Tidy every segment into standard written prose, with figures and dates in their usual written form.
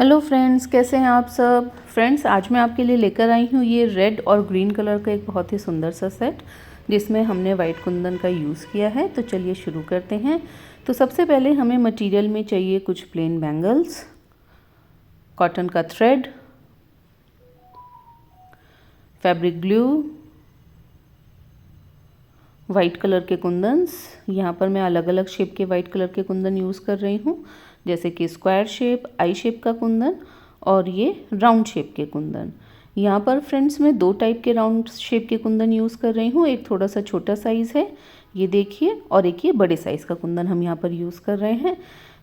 Hello friends, कैसे हैं आप सब। फ्रेंड्स, आज मैं आपके लिए लेकर आई हूँ ये रेड और ग्रीन कलर का एक बहुत ही सुंदर सा सेट जिसमें हमने वाइट कुंदन का यूज़ किया है। तो चलिए शुरू करते हैं। तो सबसे पहले हमें मटेरियल में चाहिए कुछ प्लेन बैंगल्स, कॉटन का thread, fabric glue, white colour के कुंदन्स। यहाँ पर मैं अलग अलग शेप के वाइट कलर के कुंदन यूज़ कर रही हूँ, जैसे कि स्क्वायर शेप, आई शेप का कुंदन और ये राउंड शेप के कुंदन। यहाँ पर फ्रेंड्स मैं दो टाइप के राउंड शेप के कुंदन यूज़ कर रही हूँ। एक थोड़ा सा छोटा साइज़ है, ये देखिए, और एक ये बड़े साइज़ का कुंदन हम यहाँ पर यूज़ कर रहे हैं।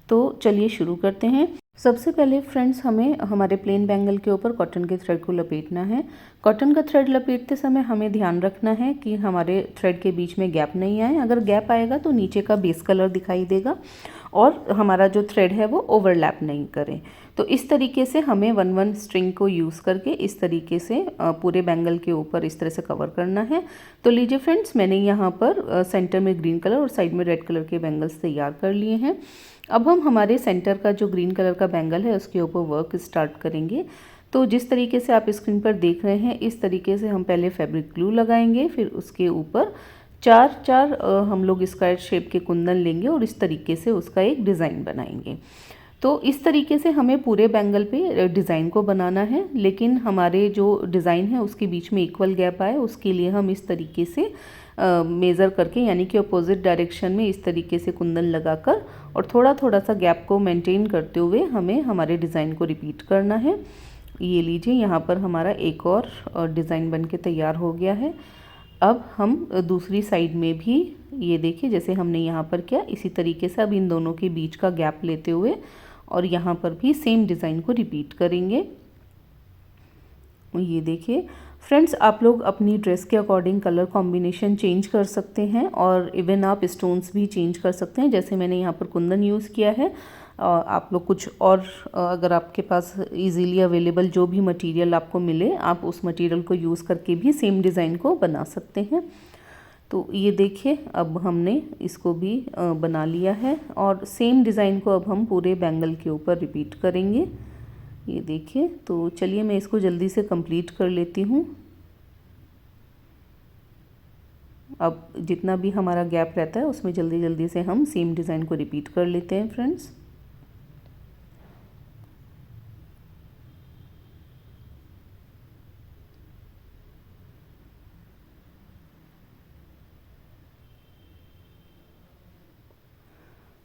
तो चलिए शुरू करते हैं। सबसे पहले फ्रेंड्स हमें हमारे प्लेन बैंगल के ऊपर कॉटन के थ्रेड को लपेटना है। कॉटन का थ्रेड लपेटते समय हमें ध्यान रखना है कि हमारे थ्रेड के बीच में गैप नहीं आए। अगर गैप आएगा तो नीचे का बेस कलर दिखाई देगा और हमारा जो थ्रेड है वो ओवरलैप नहीं करे। तो इस तरीके से हमें 1-1 स्ट्रिंग को यूज़ करके इस तरीके से पूरे बैंगल के ऊपर इस तरह से कवर करना है। तो लीजिए फ्रेंड्स, मैंने यहाँ पर सेंटर में ग्रीन कलर और साइड में रेड कलर के बैंगल्स तैयार कर लिए हैं। अब हम हमारे सेंटर का जो ग्रीन कलर का बैंगल है उसके ऊपर वर्क स्टार्ट करेंगे। तो जिस तरीके से आप स्क्रीन पर देख रहे हैं, इस तरीके से हम पहले फैब्रिक ग्लू लगाएंगे, फिर उसके ऊपर चार हम लोग स्क्वायर शेप के कुंदन लेंगे और इस तरीके से उसका एक डिज़ाइन बनाएंगे। तो इस तरीके से हमें पूरे बैंगल पे डिज़ाइन को बनाना है, लेकिन हमारे जो डिज़ाइन है उसके बीच में इक्वल गैप आए उसके लिए हम इस तरीके से मेज़र करके, यानी कि अपोजिट डायरेक्शन में इस तरीके से कुंदन लगाकर और थोड़ा थोड़ा सा गैप को मेंटेन करते हुए हमें हमारे डिज़ाइन को रिपीट करना है। ये लीजिए, यहाँ पर हमारा एक और डिज़ाइन बन के तैयार हो गया है। अब हम दूसरी साइड में भी ये देखिए, जैसे हमने यहाँ पर किया इसी तरीके से अब इन दोनों के बीच का गैप लेते हुए और यहाँ पर भी सेम डिज़ाइन को रिपीट करेंगे। ये देखिए फ्रेंड्स, आप लोग अपनी ड्रेस के अकॉर्डिंग कलर कॉम्बिनेशन चेंज कर सकते हैं और इवन आप स्टोन्स भी चेंज कर सकते हैं। जैसे मैंने यहाँ पर कुंदन यूज़ किया है, आप लोग कुछ और अगर आपके पास इजीली अवेलेबल जो भी मटेरियल आपको मिले, आप उस मटेरियल को यूज़ करके भी सेम डिज़ाइन को बना सकते हैं। तो ये देखिए, अब हमने इसको भी बना लिया है और सेम डिज़ाइन को अब हम पूरे बैंगल के ऊपर रिपीट करेंगे। ये देखिए, तो चलिए मैं इसको जल्दी से कंप्लीट कर लेती हूँ। अब जितना भी हमारा गैप रहता है उसमें जल्दी जल्दी से हम सेम डिज़ाइन को रिपीट कर लेते हैं फ्रेंड्स।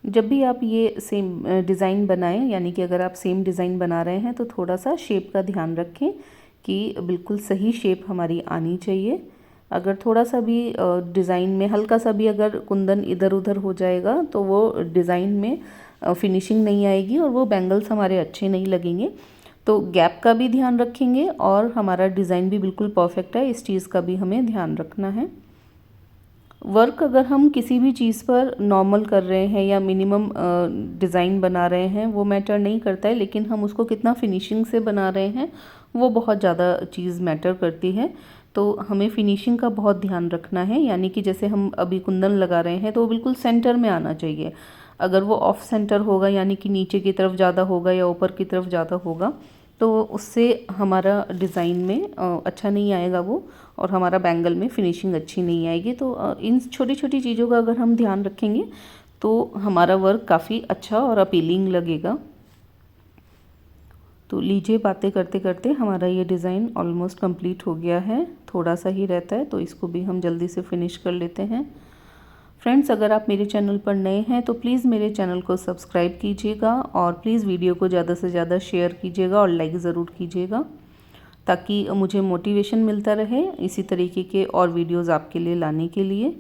जब भी आप ये सेम डिज़ाइन बनाएं, यानी कि अगर आप सेम डिज़ाइन बना रहे हैं तो थोड़ा सा शेप का ध्यान रखें कि बिल्कुल सही शेप हमारी आनी चाहिए। अगर थोड़ा सा भी डिज़ाइन में हल्का सा भी अगर कुंदन इधर उधर हो जाएगा तो वो डिज़ाइन में फिनिशिंग नहीं आएगी और वो बैंगल्स हमारे अच्छे नहीं लगेंगे। तो गैप का भी ध्यान रखेंगे और हमारा डिज़ाइन भी बिल्कुल परफेक्ट है, इस चीज़ का भी हमें ध्यान रखना है। वर्क अगर हम किसी भी चीज़ पर नॉर्मल कर रहे हैं या मिनिमम डिज़ाइन बना रहे हैं वो मैटर नहीं करता है, लेकिन हम उसको कितना फिनिशिंग से बना रहे हैं वो बहुत ज़्यादा चीज़ मैटर करती है। तो हमें फिनिशिंग का बहुत ध्यान रखना है, यानी कि जैसे हम अभी कुंदन लगा रहे हैं तो वो बिल्कुल सेंटर में आना चाहिए। अगर वो ऑफ सेंटर होगा, यानी कि नीचे की तरफ ज़्यादा होगा या ऊपर की तरफ ज़्यादा होगा, तो उससे हमारा डिज़ाइन में अच्छा नहीं आएगा वो, और हमारा बैंगल में फिनिशिंग अच्छी नहीं आएगी। तो इन छोटी छोटी चीज़ों का अगर हम ध्यान रखेंगे तो हमारा वर्क काफ़ी अच्छा और अपीलिंग लगेगा। तो लीजिए, बातें करते करते हमारा ये डिज़ाइन ऑलमोस्ट कंप्लीट हो गया है। थोड़ा सा ही रहता है तो इसको भी हम जल्दी से फिनिश कर लेते हैं। फ्रेंड्स, अगर आप मेरे चैनल पर नए हैं तो प्लीज़ मेरे चैनल को सब्सक्राइब कीजिएगा और प्लीज़ वीडियो को ज़्यादा से ज़्यादा शेयर कीजिएगा और लाइक ज़रूर कीजिएगा, ताकि मुझे मोटिवेशन मिलता रहे इसी तरीके के और वीडियोस आपके लिए लाने के लिए।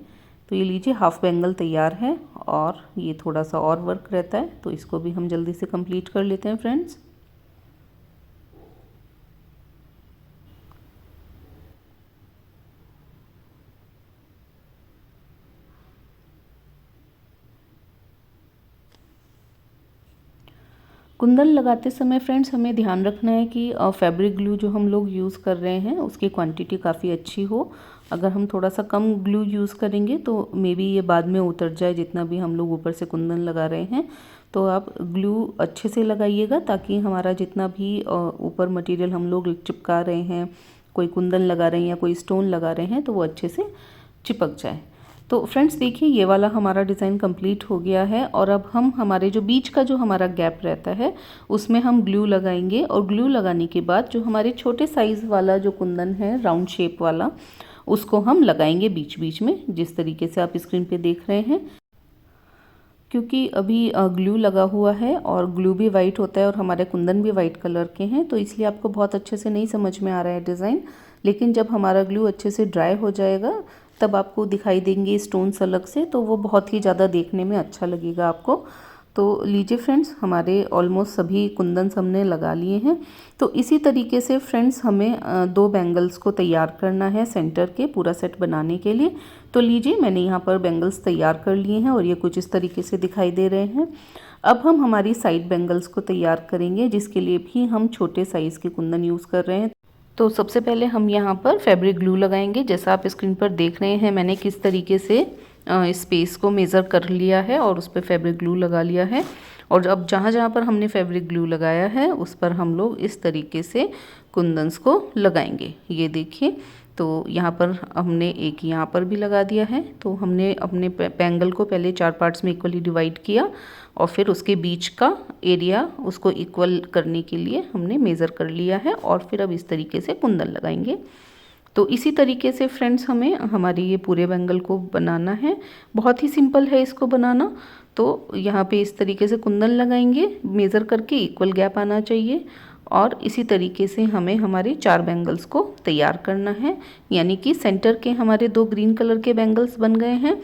तो ये लीजिए, हाफ बैंगल तैयार है और ये थोड़ा सा और वर्क रहता है तो इसको भी हम जल्दी से कंप्लीट कर लेते हैं फ्रेंड्स। कुंदन लगाते समय फ्रेंड्स हमें ध्यान रखना है कि फैब्रिक ग्लू जो हम लोग यूज़ कर रहे हैं उसकी क्वांटिटी काफ़ी अच्छी हो। अगर हम थोड़ा सा कम ग्लू यूज़ करेंगे तो मे बी ये बाद में उतर जाए, जितना भी हम लोग ऊपर से कुंदन लगा रहे हैं। तो आप ग्लू अच्छे से लगाइएगा ताकि हमारा जितना भी ऊपर मटेरियल हम लोग चिपका रहे हैं, कोई कुंदन लगा रहे हैं या कोई स्टोन लगा रहे हैं, तो वो अच्छे से चिपक जाए। तो फ्रेंड्स देखिए ये वाला हमारा डिज़ाइन कंप्लीट हो गया है और अब हम हमारे जो बीच का जो हमारा गैप रहता है उसमें हम ग्लू लगाएंगे और ग्लू लगाने के बाद जो हमारे छोटे साइज़ वाला जो कुंदन है राउंड शेप वाला उसको हम लगाएंगे बीच बीच में, जिस तरीके से आप स्क्रीन पे देख रहे हैं। क्योंकि अभी ग्लू लगा हुआ है और ग्लू भी वाइट होता है और हमारे कुंदन भी वाइट कलर के हैं, तो इसलिए आपको बहुत अच्छे से नहीं समझ में आ रहा है डिज़ाइन। लेकिन जब हमारा ग्लू अच्छे से ड्राई हो जाएगा तब आपको दिखाई देंगे स्टोन्स अलग से, तो वो बहुत ही ज़्यादा देखने में अच्छा लगेगा आपको। तो लीजिए फ्रेंड्स, हमारे ऑलमोस्ट सभी कुंदन्स हमने लगा लिए हैं। तो इसी तरीके से फ्रेंड्स हमें 2 बैंगल्स को तैयार करना है सेंटर के पूरा सेट बनाने के लिए। तो लीजिए मैंने यहाँ पर बैंगल्स तैयार कर लिए हैं और ये कुछ इस तरीके से दिखाई दे रहे हैं। अब हम हमारी साइड बैंगल्स को तैयार करेंगे, जिसके लिए भी हम छोटे साइज़ के कुंदन यूज़ कर रहे हैं। तो सबसे पहले हम यहाँ पर फैब्रिक ग्लू लगाएंगे। जैसा आप स्क्रीन पर देख रहे हैं मैंने किस तरीके से स्पेस को मेज़र कर लिया है और उस पर फैब्रिक ग्लू लगा लिया है। और अब जहाँ जहाँ पर हमने फैब्रिक ग्लू लगाया है उस पर हम लोग इस तरीके से कुंदन्स को लगाएंगे। ये देखिए, तो यहाँ पर हमने एक यहाँ पर भी लगा दिया है। तो हमने अपने बैंगल को पहले 4 पार्ट्स में इक्वली डिवाइड किया और फिर उसके बीच का एरिया उसको इक्वल करने के लिए हमने मेज़र कर लिया है और फिर अब इस तरीके से कुंदन लगाएंगे। तो इसी तरीके से फ्रेंड्स हमें हमारी ये पूरे बैंगल को बनाना है। बहुत ही सिंपल है इसको बनाना। तो यहाँ पे इस तरीके से कुंदन लगाएंगे, मेज़र करके इक्वल गैप आना चाहिए और इसी तरीके से हमें हमारे 4 बैंगल्स को तैयार करना है। यानी कि सेंटर के हमारे 2 ग्रीन कलर के बैंगल्स बन गए हैं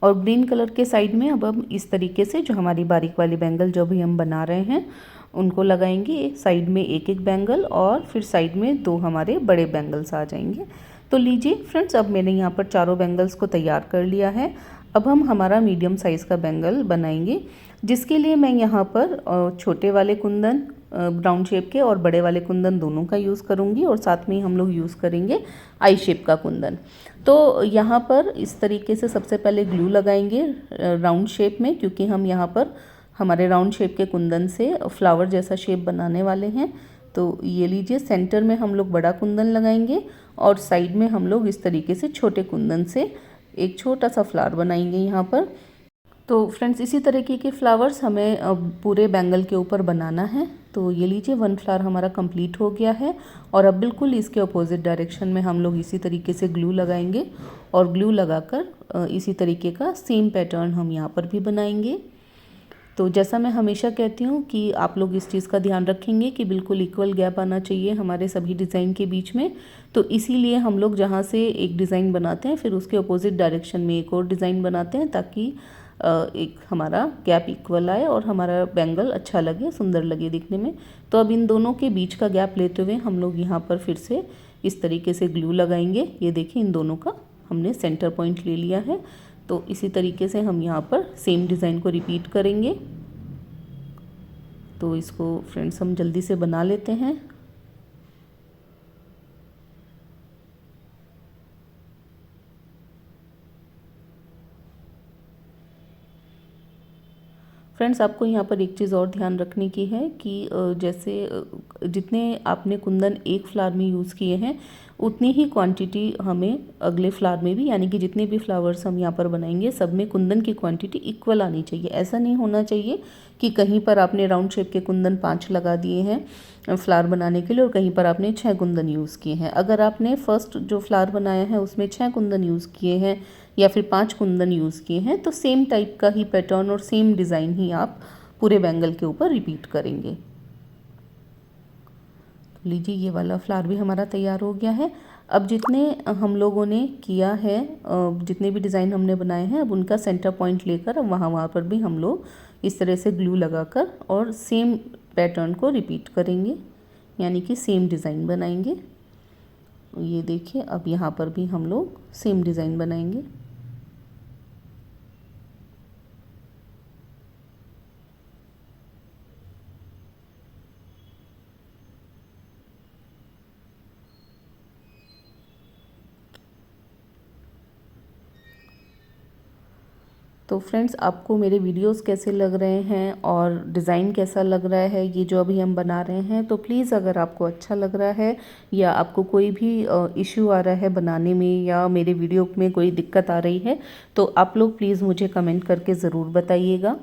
और ग्रीन कलर के साइड में अब हम इस तरीके से जो हमारी बारीक वाली बैंगल जो भी हम बना रहे हैं उनको लगाएंगे। साइड में एक एक बैंगल और फिर साइड में 2 हमारे बड़े बैंगल्स आ जाएंगे। तो लीजिए फ्रेंड्स, अब मैंने यहाँ पर चारों बैंगल्स को तैयार कर लिया है। अब हम हमारा मीडियम साइज़ का बैंगल बनाएंगे, जिसके लिए मैं यहाँ पर छोटे वाले कुंदन राउंड शेप के और बड़े वाले कुंदन दोनों का यूज़ करूँगी और साथ में ही हम लोग यूज़ करेंगे आई शेप का कुंदन। तो यहाँ पर इस तरीके से सबसे पहले ग्लू लगाएंगे राउंड शेप में, क्योंकि हम यहाँ पर हमारे राउंड शेप के कुंदन से फ्लावर जैसा शेप बनाने वाले हैं। तो ये लीजिए, सेंटर में हम लोग बड़ा कुंदन लगाएंगे और साइड में हम लोग इस तरीके से छोटे कुंदन से एक छोटा सा फ्लावर बनाएंगे यहाँ पर। तो फ्रेंड्स इसी तरीके के फ्लावर्स हमें पूरे बैंगल के ऊपर बनाना है। तो ये लीजिए 1 फ्लावर हमारा कंप्लीट हो गया है और अब बिल्कुल इसके अपोजिट डायरेक्शन में हम लोग इसी तरीके से ग्लू लगाएंगे और ग्लू लगाकर इसी तरीके का सेम पैटर्न हम यहाँ पर भी बनाएंगे। तो जैसा मैं हमेशा कहती हूँ कि आप लोग इस चीज़ का ध्यान रखेंगे कि बिल्कुल इक्वल गैप आना चाहिए हमारे सभी डिज़ाइन के बीच में। तो इसीलिए हम लोग जहाँ से एक डिज़ाइन बनाते हैं फिर उसके अपोजिट डायरेक्शन में एक और डिज़ाइन बनाते हैं, ताकि एक हमारा गैप इक्वल आए और हमारा बैंगल अच्छा लगे, सुंदर लगे दिखने में। तो अब इन दोनों के बीच का गैप लेते हुए हम लोग यहाँ पर फिर से इस तरीके से ग्लू लगाएंगे। ये देखिए, इन दोनों का हमने सेंटर पॉइंट ले लिया है। तो इसी तरीके से हम यहाँ पर सेम डिज़ाइन को रिपीट करेंगे। तो इसको फ्रेंड्स हम जल्दी से बना लेते हैं। फ्रेंड्स आपको यहाँ पर एक चीज़ और ध्यान रखने की है कि जैसे जितने आपने कुंदन एक फ्लावर में यूज़ किए हैं उतनी ही क्वांटिटी हमें अगले फ्लावर में भी, यानी कि जितने भी फ्लावर्स हम यहाँ पर बनाएंगे सब में कुंदन की क्वांटिटी इक्वल आनी चाहिए। ऐसा नहीं होना चाहिए कि कहीं पर आपने राउंड शेप के कुंदन 5 लगा दिए हैं फ्लावर बनाने के लिए और कहीं पर आपने 6 कुंदन यूज़ किए हैं। अगर आपने फर्स्ट जो फ्लावर बनाया है उसमें 6 कुंदन यूज़ किए हैं या फिर 5 कुंदन यूज़ किए हैं तो सेम टाइप का ही पैटर्न और सेम डिज़ाइन ही आप पूरे बैंगल के ऊपर रिपीट करेंगे। तो लीजिए, ये वाला फ्लावर भी हमारा तैयार हो गया है। अब जितने हम लोगों ने किया है, जितने भी डिज़ाइन हमने बनाए हैं, अब उनका सेंटर पॉइंट लेकर अब वहाँ पर भी हम लोग इस तरह से ग्लू लगाकर और सेम पैटर्न को रिपीट करेंगे, यानी कि सेम डिज़ाइन बनाएंगे। ये देखिए, अब यहाँ पर भी हम लोग सेम डिज़ाइन बनाएंगे। तो फ्रेंड्स, आपको मेरे वीडियोस कैसे लग रहे हैं और डिज़ाइन कैसा लग रहा है ये जो अभी हम बना रहे हैं, तो प्लीज़ अगर आपको अच्छा लग रहा है या आपको कोई भी इश्यू आ रहा है बनाने में या मेरे वीडियो में कोई दिक्कत आ रही है, तो आप लोग प्लीज़ मुझे कमेंट करके ज़रूर बताइएगा।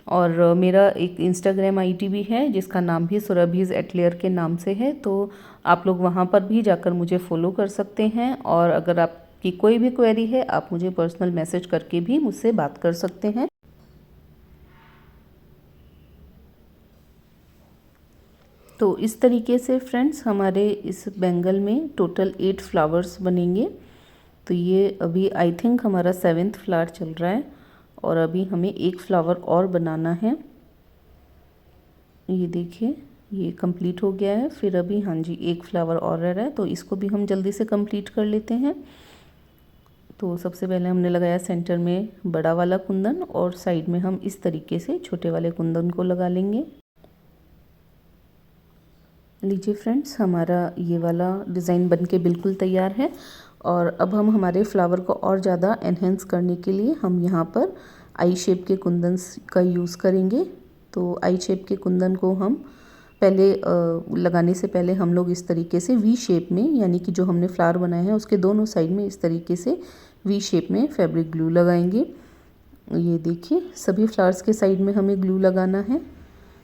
और मेरा एक इंस्टाग्राम आईडी भी है जिसका नाम भी सुरभीज़ एटलियर के नाम से है, तो आप लोग वहाँ पर भी जाकर मुझे फॉलो कर सकते हैं। और अगर आपकी कोई भी क्वेरी है, आप मुझे पर्सनल मैसेज करके भी मुझसे बात कर सकते हैं। तो इस तरीके से फ्रेंड्स हमारे इस बैंगल में टोटल 8 फ्लावर्स बनेंगे। तो ये अभी आई थिंक हमारा 7th फ्लावर चल रहा है और अभी हमें एक फ्लावर और बनाना है। ये देखिए, ये कंप्लीट हो गया है। फिर अभी हाँ जी, एक फ्लावर और रह रहा है, तो इसको भी हम जल्दी से कंप्लीट कर लेते हैं। तो सबसे पहले हमने लगाया सेंटर में बड़ा वाला कुंदन और साइड में हम इस तरीके से छोटे वाले कुंदन को लगा लेंगे। लीजिए फ्रेंड्स, हमारा ये वाला डिज़ाइन बनके बिल्कुल तैयार है। और अब हम हमारे फ्लावर को और ज़्यादा एनहेंस करने के लिए हम यहाँ पर आई शेप के कुंदन का यूज़ करेंगे। तो आई शेप के कुंदन को हम पहले लगाने से पहले हम लोग इस तरीके से वी शेप में, यानी कि जो हमने फ्लावर बनाया है उसके दोनों साइड में इस तरीके से वी शेप में फैब्रिक ग्लू लगाएंगे। ये देखिए, सभी फ्लावर्स के साइड में हमें ग्लू लगाना है,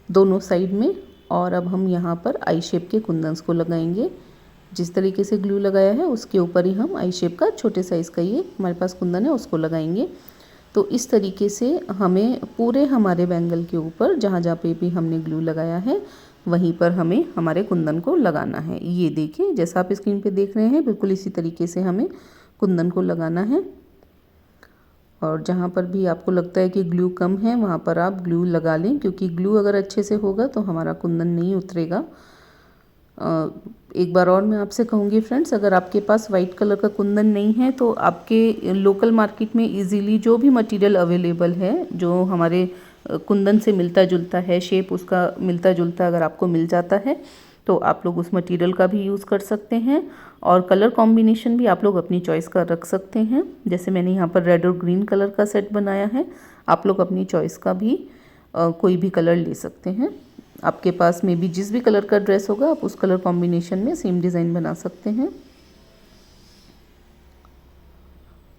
दोनों साइड में। और अब हम यहाँ पर आई शेप के कुंदन्स को लगाएंगे। जिस तरीके से ग्लू लगाया है उसके ऊपर ही हम आई शेप का छोटे साइज़ का ये हमारे पास कुंदन है उसको लगाएंगे। तो इस तरीके से हमें पूरे हमारे बैंगल के ऊपर जहाँ जहाँ पे भी हमने ग्लू लगाया है वहीं पर हमें हमारे कुंदन को लगाना है। ये देखिए, जैसा आप स्क्रीन पे देख रहे हैं बिल्कुल इसी तरीके से हमें कुंदन को लगाना है। और जहाँ पर भी आपको लगता है कि ग्लू कम है वहाँ पर आप ग्लू लगा लें, क्योंकि ग्लू अगर अच्छे से होगा तो हमारा कुंदन नहीं उतरेगा। एक बार और मैं आपसे कहूँगी फ्रेंड्स, अगर आपके पास वाइट कलर का कुंदन नहीं है तो आपके लोकल मार्केट में इजीली जो भी मटेरियल अवेलेबल है जो हमारे कुंदन से मिलता जुलता है, शेप उसका मिलता जुलता अगर आपको मिल जाता है तो आप लोग उस मटेरियल का भी यूज़ कर सकते हैं। और कलर कॉम्बिनेशन भी आप लोग अपनी चॉइस का रख सकते हैं। जैसे मैंने यहाँ पर रेड और ग्रीन कलर का सेट बनाया है, आप लोग अपनी चॉइस का भी कोई भी कलर ले सकते हैं। आपके पास में भी जिस भी कलर का ड्रेस होगा आप उस कलर कॉम्बिनेशन में सेम डिज़ाइन बना सकते हैं।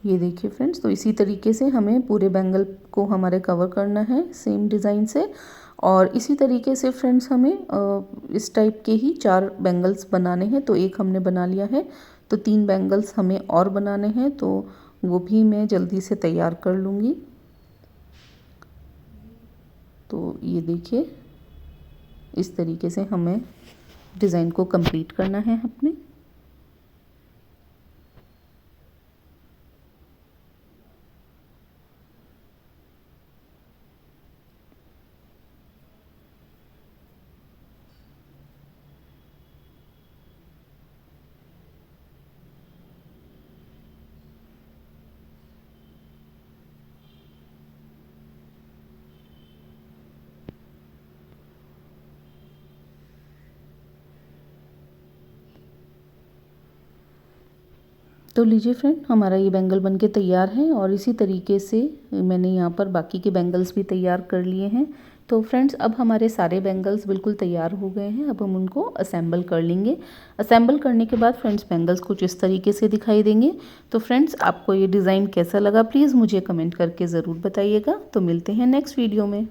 ये देखिए फ्रेंड्स, तो इसी तरीके से हमें पूरे बैंगल को हमारे कवर करना है सेम डिज़ाइन से। और इसी तरीके से फ्रेंड्स हमें इस टाइप के ही 4 बैंगल्स बनाने हैं। तो एक हमने बना लिया है, तो 3 बैंगल्स हमें और बनाने हैं, तो वो भी मैं जल्दी से तैयार कर लूँगी। तो ये देखिए, इस तरीके से हमें डिज़ाइन को कंप्लीट करना है अपने। तो लीजिए फ्रेंड, हमारा ये बैंगल बनके तैयार है और इसी तरीके से मैंने यहाँ पर बाकी के बैंगल्स भी तैयार कर लिए हैं। तो फ्रेंड्स, अब हमारे सारे बैंगल्स बिल्कुल तैयार हो गए हैं। अब हम उनको असेंबल कर लेंगे। असेंबल करने के बाद फ्रेंड्स बैंगल्स कुछ इस तरीके से दिखाई देंगे। तो फ्रेंड्स, आपको ये डिज़ाइन कैसा लगा प्लीज़ मुझे कमेंट करके ज़रूर बताइएगा। तो मिलते हैं नेक्स्ट वीडियो में।